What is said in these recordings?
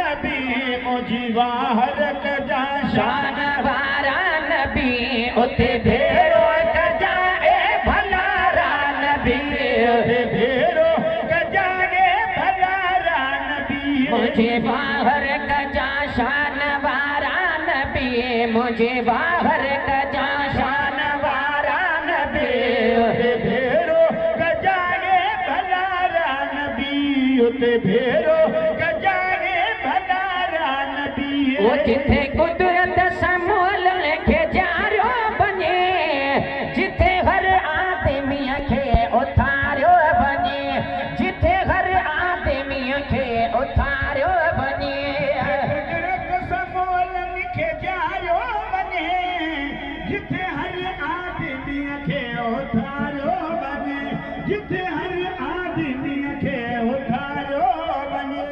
नबी मुझी वाहर कजा शान वारा नबी उते भेरो कजा ए भलारा नबी भेरो कजागे भलारा नबी मुझे बाहर कजा शान वारा नबी मुझे बाहर कजा शान वारा नबी भेरो कजागे भलारा नबी उते भेरो कजागे भलारा नबी वो जिथे कुदरत समोल के जारो बने जिथे हर आदमी खे उतारो बने जिथे हर आदमी खे उतारो बने कुदरत समोल के जारो बने जिथे हर आदमी खे उतारो बने जिथे हर आदमी खे उतारो बने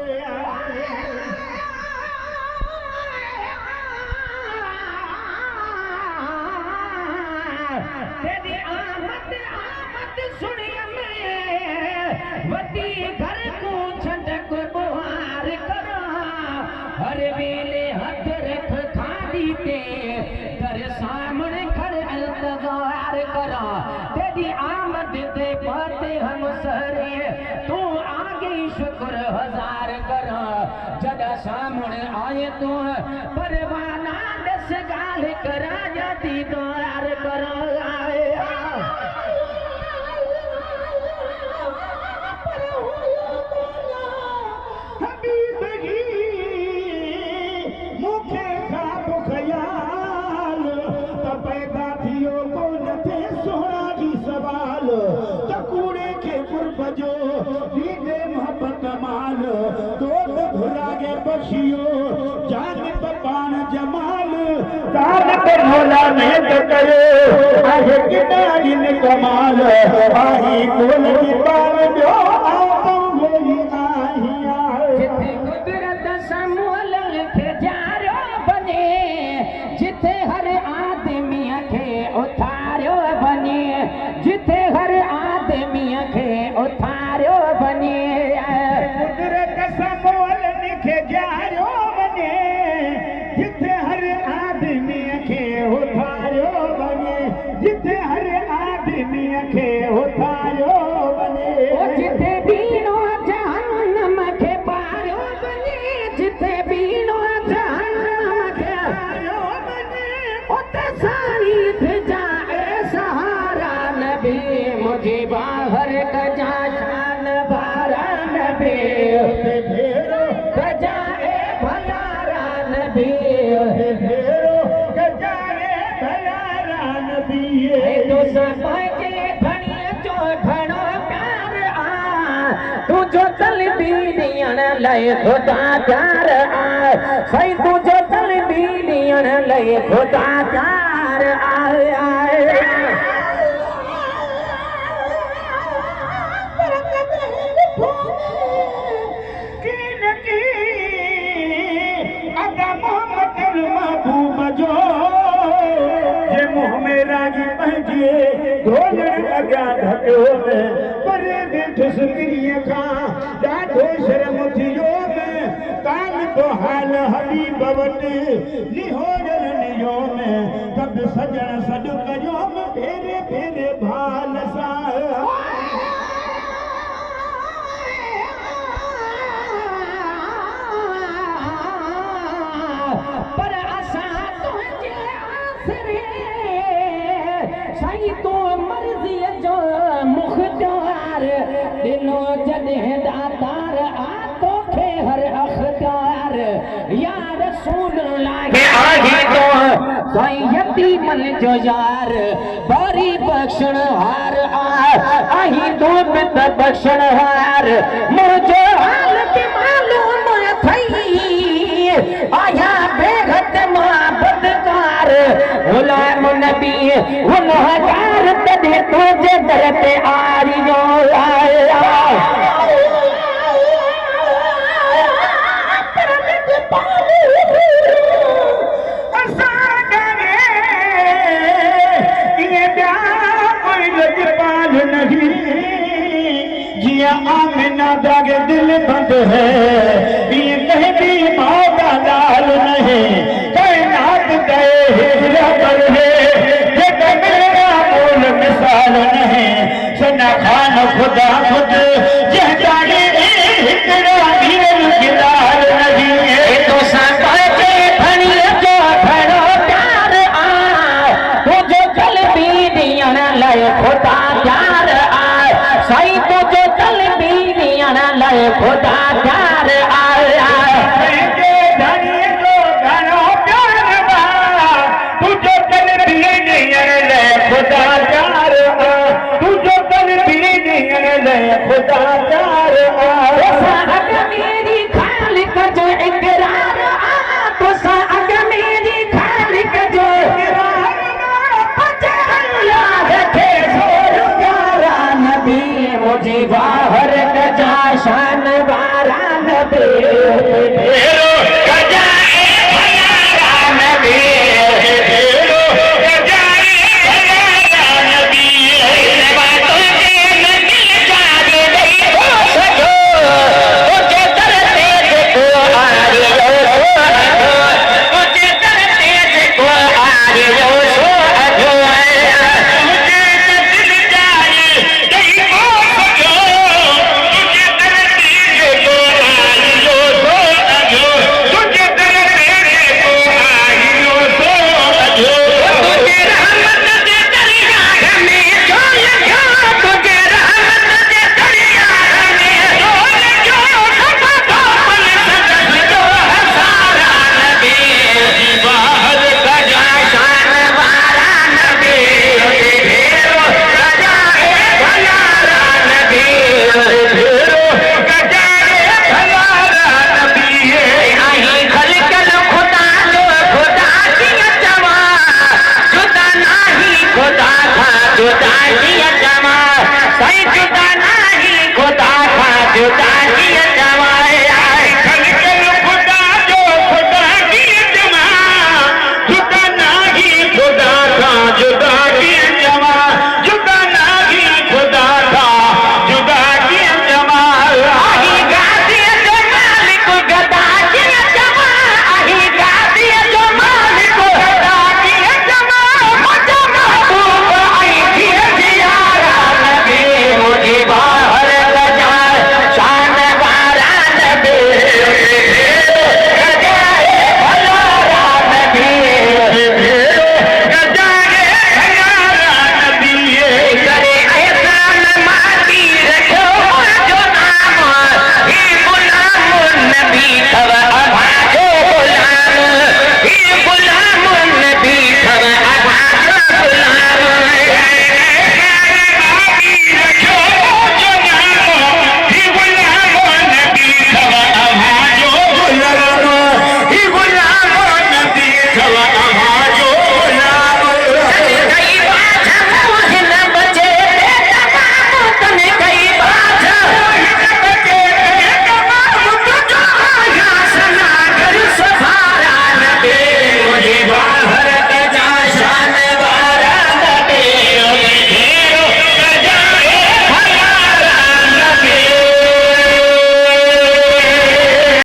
तेरी आमद आमद सुनिए मैं वती घर को छंडक बुहार करा हर वेले हथ रख खादी ते कर सामने खड़े इंतजार करा तेरी आमद ते पाते हम सरे तू आगे शुक्र हजार करा जदा सामने आए तू परवाना दस गाल करा जाती द्वार करा कूड़े के गुरबजो दीदे मोहब्बत माल दोत भुलागे बशियो जान पपान जमाल कान पे भोला मेहनत करे आहे किनारिन कमाल आई कोल की पार जो आतम मेरी आहिया जिथे कुदरत समूल के जारो बने जिथे हर आदमी खे उतारो बने जिथे हर आदमी खे उतारो बने कुदरत समूल के जारो बने जिथे हर आदमी खे उतारो बने जिथे हर आदमी खे उतारो बने जिथे बीनो जहन्नम के पारो बने जिथे बीनो जहन्नम के पारो बने उते सारी जाए सहारा नबी मुझे बाहर कजा शान बारा नबी भेरो कजाए भलारा नबी भेरो कजाए भलारा नबी तो समझे धनिया जो घणो प्यार आ तू जो चल बीनियन लय खुदा प्यार आ सही तू जो चल बीनियन लय खुदा प्यार आए महबूब जो जे मुंह में रागी पंहिंजे ढोलण लॻा ढकियो में परे वेठुस मिरीअ खां ॾाढो शर्म थियो में कान तो हाल हबीब वटि निहोरल नियो में कब सजण सॾु कयो में फेरे फेरे भाल सां पर असां तुंहिंजे आसरे साईं तूं मर्ज़ीअ जो मुख़्तियार ॾिनो जॾहिं दातार आ तोखे हर अख़्तियार या रसूल लागे आही तो साईं यतीमन जो यार बारी बख़्शण हार आही तो बित बख़्शण हार मुंहिंजो हाल बि मालूम थई आया बेगत बदकार गुलाम नबी गुनहगार तॾहिं तुंहिंजे दर ते आरियो आया आमिना दागे दिल बंद है ये कह भी खुदा खुद जंहिंजा